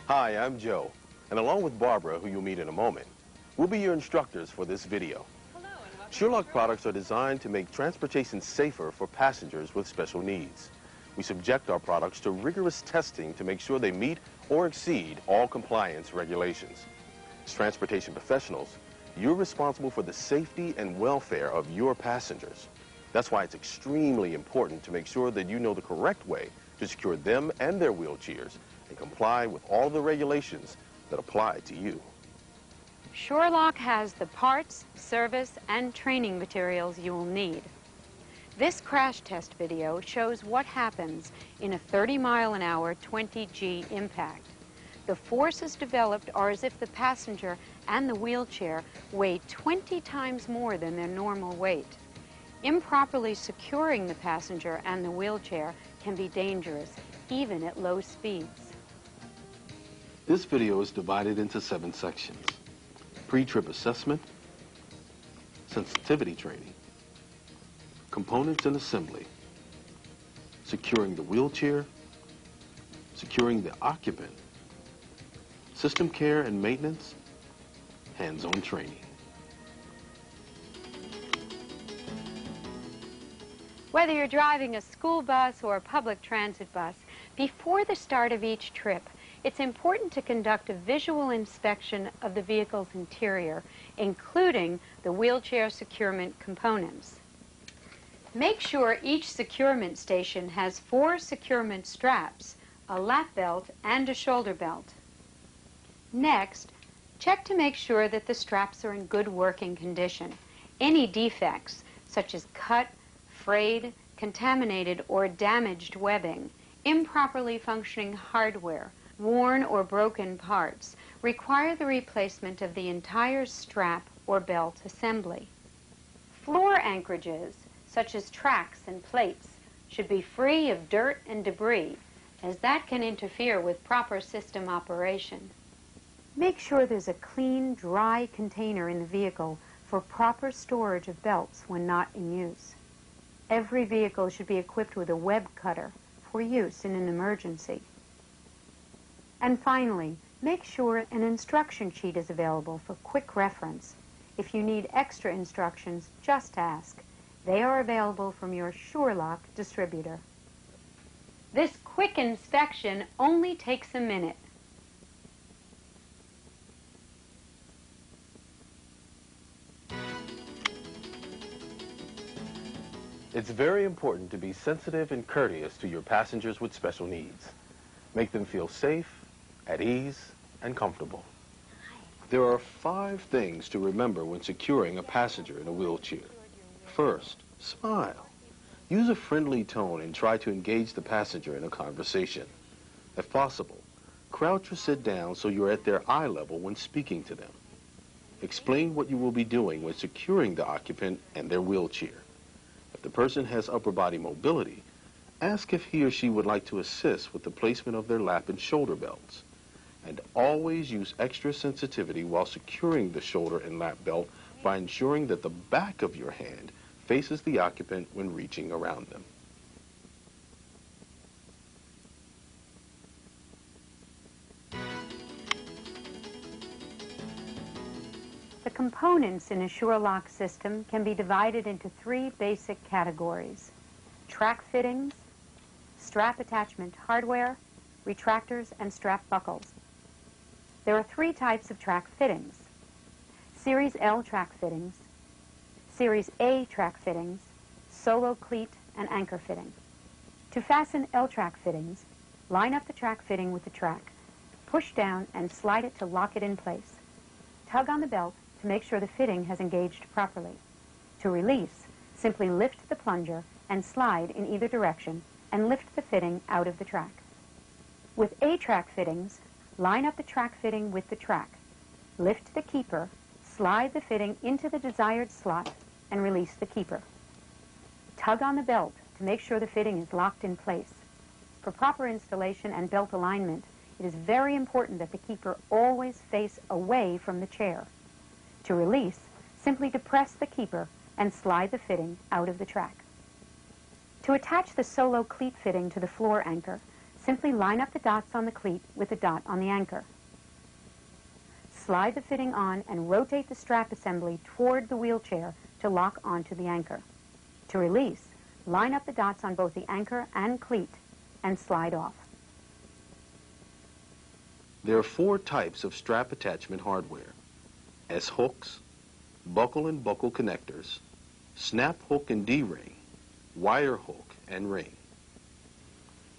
Hi, I'm Joe, and along with Barbara, who you'll meet in a moment, we'll be your instructors for this video. Sherlock products are designed to make transportation safer for passengers with special needs. We subject our products to rigorous testing to make sure they meet or exceed all compliance regulations. As transportation professionals, you're responsible for the safety and welfare of your passengers. That's why it's extremely important to make sure that you know the correct way to secure them and their wheelchairs and comply with all the regulations that apply to you. Sherlock has the parts, service, and training materials you will need. This crash test video shows what happens in a 30-mile-an-hour 20G impact. The forces developed are as if the passenger and the wheelchair weigh 20 times more than their normal weight. Improperly securing the passenger and the wheelchair can be dangerous, even at low speeds. This video is divided into 7 sections: pre-trip assessment, sensitivity training, components and assembly, securing the wheelchair, securing the occupant, system care and maintenance, hands-on training. Whether you're driving a school bus or a public transit bus, before the start of each trip, it's important to conduct a visual inspection of the vehicle's interior, including the wheelchair securement components. Make sure each securement station has 4 securement straps, a lap belt, and a shoulder belt. Next, check to make sure that the straps are in good working condition. Any defects, such as cut, frayed, contaminated, or damaged webbing, improperly functioning hardware, worn or broken parts, require the replacement of the entire strap or belt assembly. Floor anchorages, such as tracks and plates, should be free of dirt and debris, as that can interfere with proper system operation. Make sure there's a clean, dry container in the vehicle for proper storage of belts when not in use. Every vehicle should be equipped with a web cutter for use in an emergency. And finally, make sure an instruction sheet is available for quick reference. If you need extra instructions, just ask. They are available from your Sherlock distributor. This quick inspection only takes a minute. It's very important to be sensitive and courteous to your passengers with special needs. Make them feel safe, at ease, and comfortable. There are 5 things to remember when securing a passenger in a wheelchair. First, smile. Use a friendly tone and try to engage the passenger in a conversation. If possible, crouch or sit down so you're at their eye level when speaking to them. Explain what you will be doing when securing the occupant and their wheelchair. If the person has upper body mobility, ask if he or she would like to assist with the placement of their lap and shoulder belts. And always use extra sensitivity while securing the shoulder and lap belt by ensuring that the back of your hand faces the occupant when reaching around them. The components in a Sherlock system can be divided into 3 basic categories: track fittings, strap attachment hardware, retractors, and strap buckles. There are 3 types of track fittings: Series L track fittings, Series A track fittings, solo cleat, and anchor fitting. To fasten L track fittings, line up the track fitting with the track, push down and slide it to lock it in place. Tug on the belt to make sure the fitting has engaged properly. To release, simply lift the plunger and slide in either direction and lift the fitting out of the track. With A-track fittings, line up the track fitting with the track, lift the keeper, slide the fitting into the desired slot, and release the keeper. Tug on the belt to make sure the fitting is locked in place. For proper installation and belt alignment, it is very important that the keeper always face away from the chair. To release, simply depress the keeper and slide the fitting out of the track. To attach the solo cleat fitting to the floor anchor, Simply line up the dots on the cleat with a dot on the anchor. Slide the fitting on and rotate the strap assembly toward the wheelchair to lock onto the anchor. To release, line up the dots on both the anchor and cleat and slide off. There are 4 types of strap attachment hardware: S-hooks, buckle and buckle connectors, snap hook and D-ring, wire hook and ring.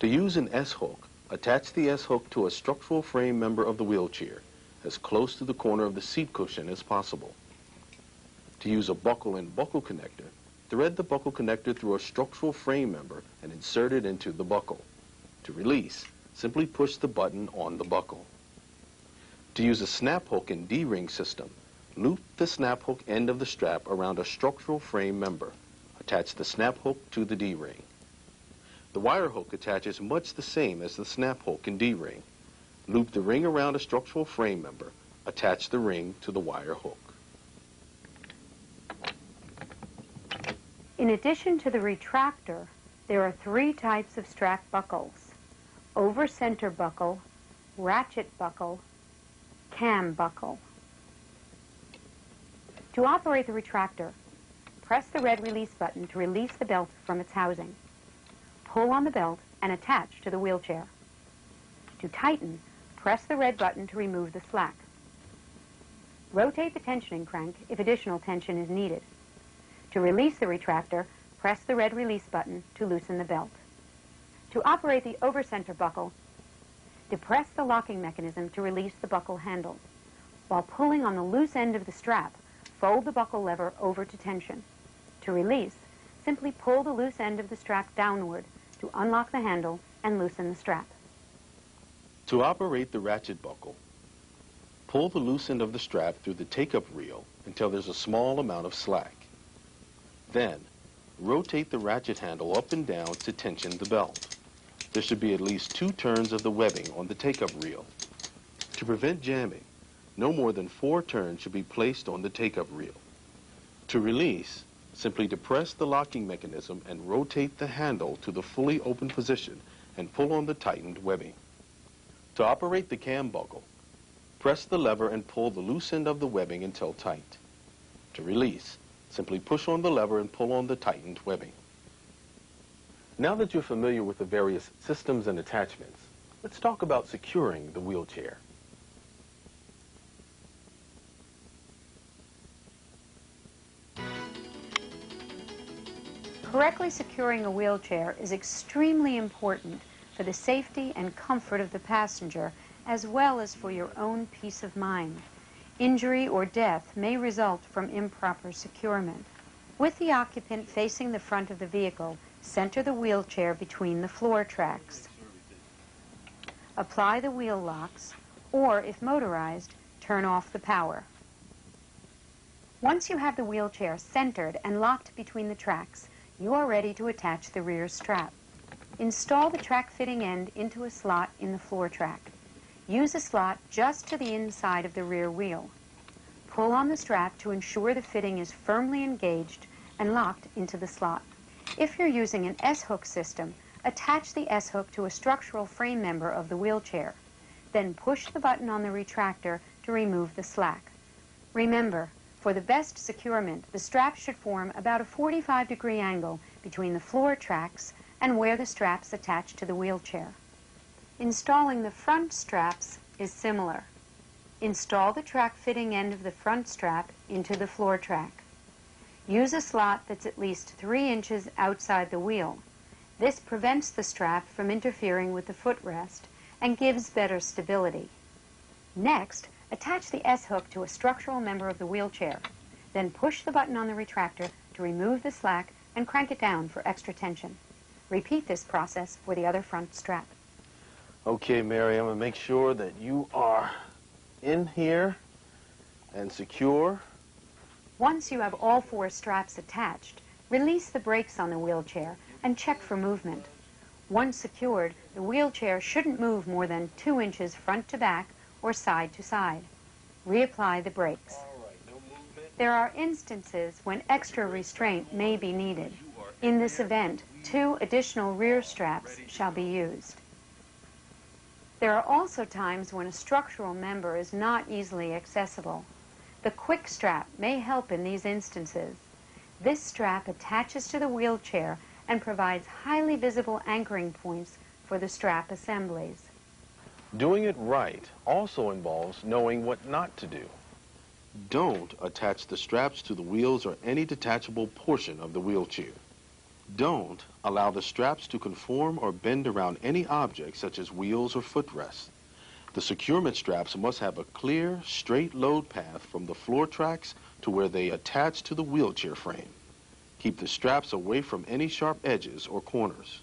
To use an S-hook, attach the S-hook to a structural frame member of the wheelchair as close to the corner of the seat cushion as possible. To use a buckle and buckle connector, thread the buckle connector through a structural frame member and insert it into the buckle. To release, simply push the button on the buckle. To use a snap hook and D-ring system, loop the snap hook end of the strap around a structural frame member. Attach the snap hook to the D-ring. The wire hook attaches much the same as the snap hook and D-ring. Loop the ring around a structural frame member. Attach the ring to the wire hook. In addition to the retractor, there are 3 types of strap buckles: over-center buckle, ratchet buckle, cam buckle. To operate the retractor, press the red release button to release the belt from its housing. Pull on the belt and attach to the wheelchair. To tighten, press the red button to remove the slack. Rotate the tensioning crank if additional tension is needed. To release the retractor, press the red release button to loosen the belt. To operate the over-center buckle, depress the locking mechanism to release the buckle handle. While pulling on the loose end of the strap, fold the buckle lever over to tension. To release, simply pull the loose end of the strap downward to unlock the handle and loosen the strap. To operate the ratchet buckle, pull the loose end of the strap through the take-up reel until there's a small amount of slack. Then, rotate the ratchet handle up and down to tension the belt. There should be at least 2 turns of the webbing on the take-up reel. To prevent jamming, no more than 4 turns should be placed on the take-up reel. To release, simply depress the locking mechanism and rotate the handle to the fully open position and pull on the tightened webbing. To operate the cam buckle, press the lever and pull the loose end of the webbing until tight. To release, simply push on the lever and pull on the tightened webbing. Now that you're familiar with the various systems and attachments, let's talk about securing the wheelchair. Correctly securing a wheelchair is extremely important for the safety and comfort of the passenger, as well as for your own peace of mind. Injury or death may result from improper securement. With the occupant facing the front of the vehicle, center the wheelchair between the floor tracks. Apply the wheel locks, or if motorized, turn off the power. Once you have the wheelchair centered and locked between the tracks, you are ready to attach the rear strap. Install the track fitting end into a slot in the floor track. Use a slot just to the inside of the rear wheel. Pull on the strap to ensure the fitting is firmly engaged and locked into the slot. If you're using an S-hook system, attach the S-hook to a structural frame member of the wheelchair. Then push the button on the retractor to remove the slack. Remember, for the best securement, the strap should form about a 45-degree angle between the floor tracks and where the straps attach to the wheelchair. Installing the front straps is similar. Install the track fitting end of the front strap into the floor track. Use a slot that's at least 3 inches outside the wheel. This prevents the strap from interfering with the footrest and gives better stability. Next, attach the S-hook to a structural member of the wheelchair. Then push the button on the retractor to remove the slack and crank it down for extra tension. Repeat this process for the other front strap. Okay, Mary, I'm going to make sure that you are in here and secure. Once you have all 4 straps attached, release the brakes on the wheelchair and check for movement. Once secured, the wheelchair shouldn't move more than 2 inches front to back or side to side. Reapply the brakes. There are instances when extra restraint may be needed. In this event, 2 additional rear straps shall be used. There are also times when a structural member is not easily accessible. The quick strap may help in these instances. This strap attaches to the wheelchair and provides highly visible anchoring points for the strap assemblies. Doing it right also involves knowing what not to do. Don't attach the straps to the wheels or any detachable portion of the wheelchair. Don't allow the straps to conform or bend around any object such as wheels or footrests. The securement straps must have a clear, straight load path from the floor tracks to where they attach to the wheelchair frame. Keep the straps away from any sharp edges or corners.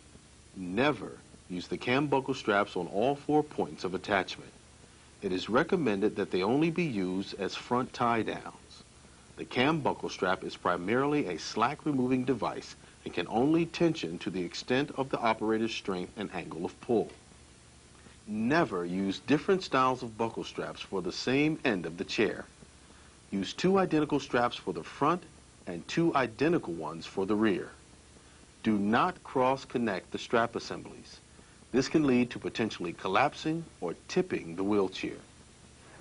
Never use the cam buckle straps on all 4 points of attachment. It is recommended that they only be used as front tie-downs. The cam buckle strap is primarily a slack-removing device and can only tension to the extent of the operator's strength and angle of pull. Never use different styles of buckle straps for the same end of the chair. Use 2 identical straps for the front and 2 identical ones for the rear. Do not cross-connect the strap assemblies. This can lead to potentially collapsing or tipping the wheelchair.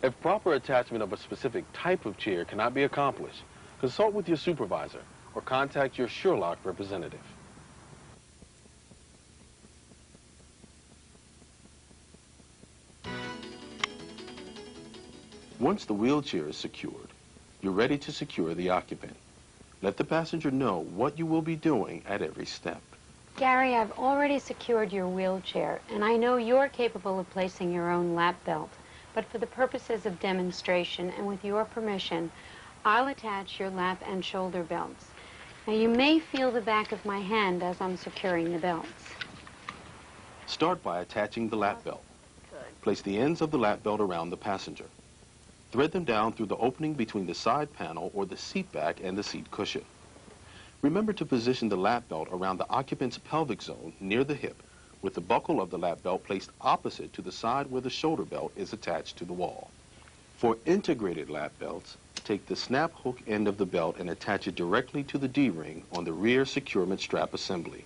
If proper attachment of a specific type of chair cannot be accomplished, consult with your supervisor or contact your Sherlock representative. Once the wheelchair is secured, you're ready to secure the occupant. Let the passenger know what you will be doing at every step. Gary, I've already secured your wheelchair, and I know you're capable of placing your own lap belt. But for the purposes of demonstration and with your permission, I'll attach your lap and shoulder belts. Now, you may feel the back of my hand as I'm securing the belts. Start by attaching the lap belt. Place the ends of the lap belt around the passenger. Thread them down through the opening between the side panel or the seat back and the seat cushion. Remember to position the lap belt around the occupant's pelvic zone near the hip, with the buckle of the lap belt placed opposite to the side where the shoulder belt is attached to the wall. For integrated lap belts, take the snap hook end of the belt and attach it directly to the D-ring on the rear securement strap assembly.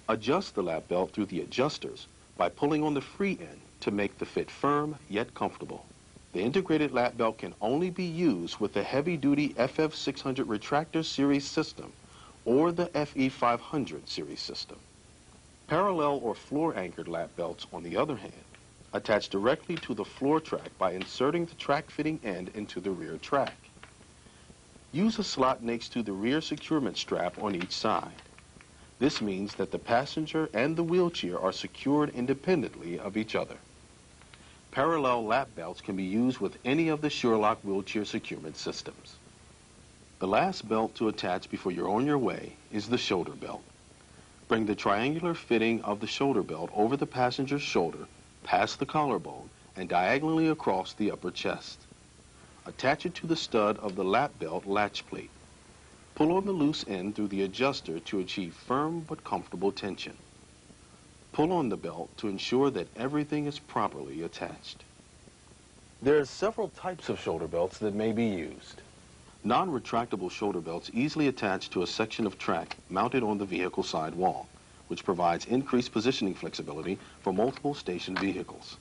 Adjust the lap belt through the adjusters by pulling on the free end to make the fit firm yet comfortable. The integrated lap belt can only be used with the heavy-duty FF600 Retractor series system or the FE500 series system. Parallel or floor-anchored lap belts, on the other hand, attach directly to the floor track by inserting the track-fitting end into the rear track. Use a slot next to the rear securement strap on each side. This means that the passenger and the wheelchair are secured independently of each other. Parallel lap belts can be used with any of the Sherlock wheelchair securement systems. The last belt to attach before you're on your way is the shoulder belt. Bring the triangular fitting of the shoulder belt over the passenger's shoulder, past the collarbone, and diagonally across the upper chest. Attach it to the stud of the lap belt latch plate. Pull on the loose end through the adjuster to achieve firm but comfortable tension. Pull on the belt to ensure that everything is properly attached. There are several types of shoulder belts that may be used. Non-retractable shoulder belts easily attach to a section of track mounted on the vehicle side wall, which provides increased positioning flexibility for multiple station vehicles.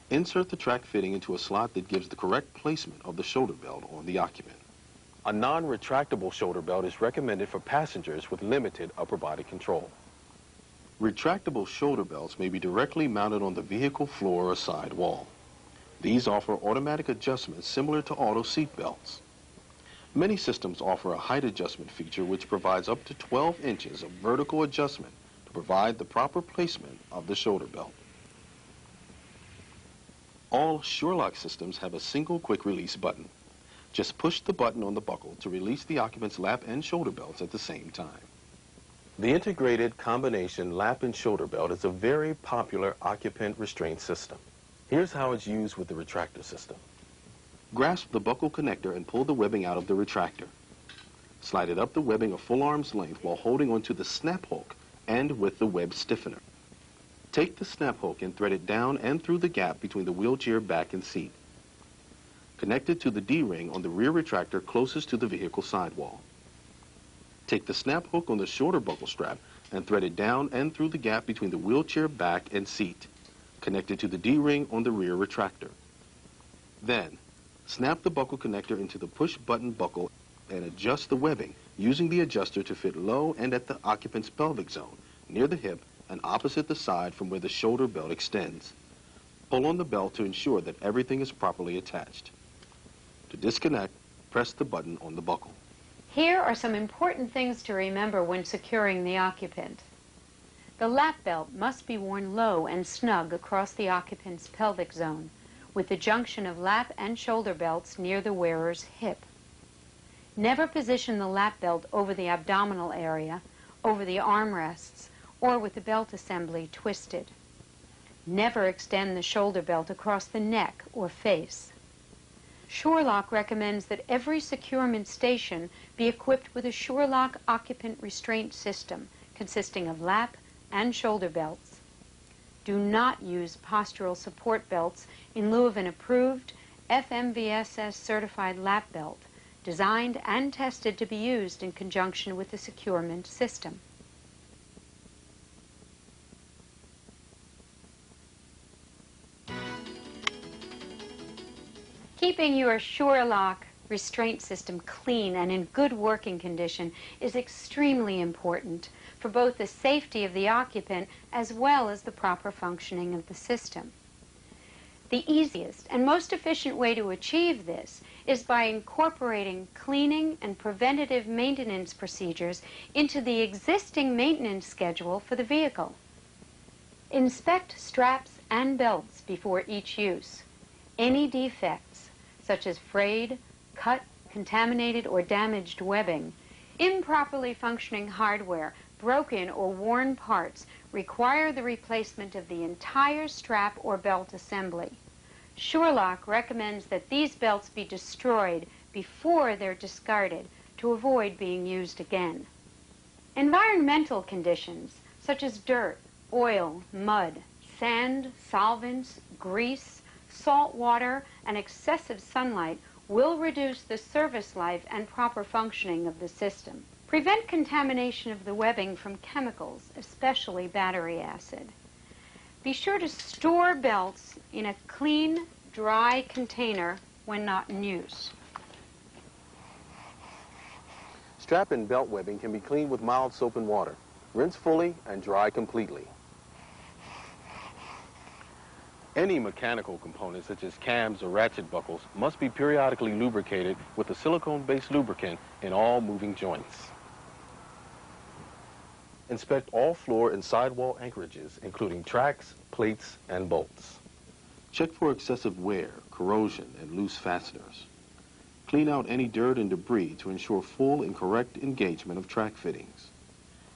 Insert the track fitting into a slot that gives the correct placement of the shoulder belt on the occupant. A non-retractable shoulder belt is recommended for passengers with limited upper body control. Retractable shoulder belts may be directly mounted on the vehicle floor or side wall. These offer automatic adjustments similar to auto seat belts. Many systems offer a height adjustment feature which provides up to 12 inches of vertical adjustment to provide the proper placement of the shoulder belt. All Sherlock systems have a single quick release button. Just push the button on the buckle to release the occupant's lap and shoulder belts at the same time. The integrated combination lap and shoulder belt is a very popular occupant restraint system. Here's how it's used with the retractor system. Grasp the buckle connector and pull the webbing out of the retractor. Slide it up the webbing a full arm's length while holding onto the snap hook and with the web stiffener. Take the snap hook and thread it down and through the gap between the wheelchair back and seat. Connect it to the D-ring on the rear retractor closest to the vehicle sidewall. Take the snap hook on the shorter buckle strap and thread it down and through the gap between the wheelchair back and seat. Connect it to the D-ring on the rear retractor. Then, snap the buckle connector into the push-button buckle and adjust the webbing using the adjuster to fit low and at the occupant's pelvic zone, near the hip and opposite the side from where the shoulder belt extends. Pull on the belt to ensure that everything is properly attached. To disconnect, press the button on the buckle. Here are some important things to remember when securing the occupant. The lap belt must be worn low and snug across the occupant's pelvic zone, with the junction of lap and shoulder belts near the wearer's hip. Never position the lap belt over the abdominal area, over the armrests, or with the belt assembly twisted. Never extend the shoulder belt across the neck or face. SureLock recommends that every securement station be equipped with a SureLock occupant restraint system consisting of lap and shoulder belts. Do not use postural support belts in lieu of an approved FMVSS certified lap belt, designed and tested to be used in conjunction with the securement system. Keeping your SureLock restraint system clean and in good working condition is extremely important for both the safety of the occupant as well as the proper functioning of the system. The easiest and most efficient way to achieve this is by incorporating cleaning and preventative maintenance procedures into the existing maintenance schedule for the vehicle. Inspect straps and belts before each use. Any defects, such as frayed, cut, contaminated, or damaged webbing, improperly functioning hardware, broken or worn parts require the replacement of the entire strap or belt assembly. SureLock recommends that these belts be destroyed before they're discarded to avoid being used again. Environmental conditions such as dirt, oil, mud, sand, solvents, grease, salt water, and excessive sunlight will reduce the service life and proper functioning of the system. Prevent contamination of the webbing from chemicals, especially battery acid. Be sure to store belts in a clean, dry container when not in use. Strap and belt webbing can be cleaned with mild soap and water. Rinse fully and dry completely. Any mechanical components such as cams or ratchet buckles must be periodically lubricated with a silicone-based lubricant in all moving joints. Inspect all floor and sidewall anchorages, including tracks, plates, and bolts. Check for excessive wear, corrosion, and loose fasteners. Clean out any dirt and debris to ensure full and correct engagement of track fittings.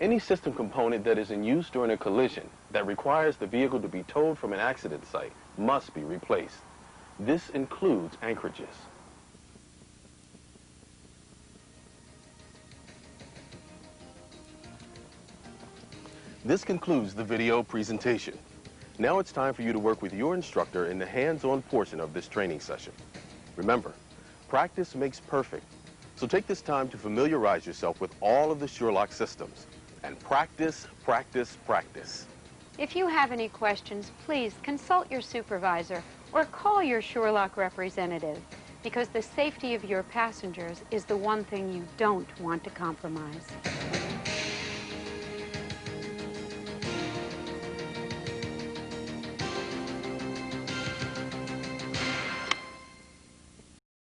Any system component that is in use during a collision that requires the vehicle to be towed from an accident site must be replaced. This includes anchorages. This concludes the video presentation. Now it's time for you to work with your instructor in the hands-on portion of this training session. Remember, practice makes perfect. So take this time to familiarize yourself with all of the SureLock systems. And practice, practice, practice. If you have any questions, please consult your supervisor or call your SureLock representative, because the safety of your passengers is the one thing you don't want to compromise.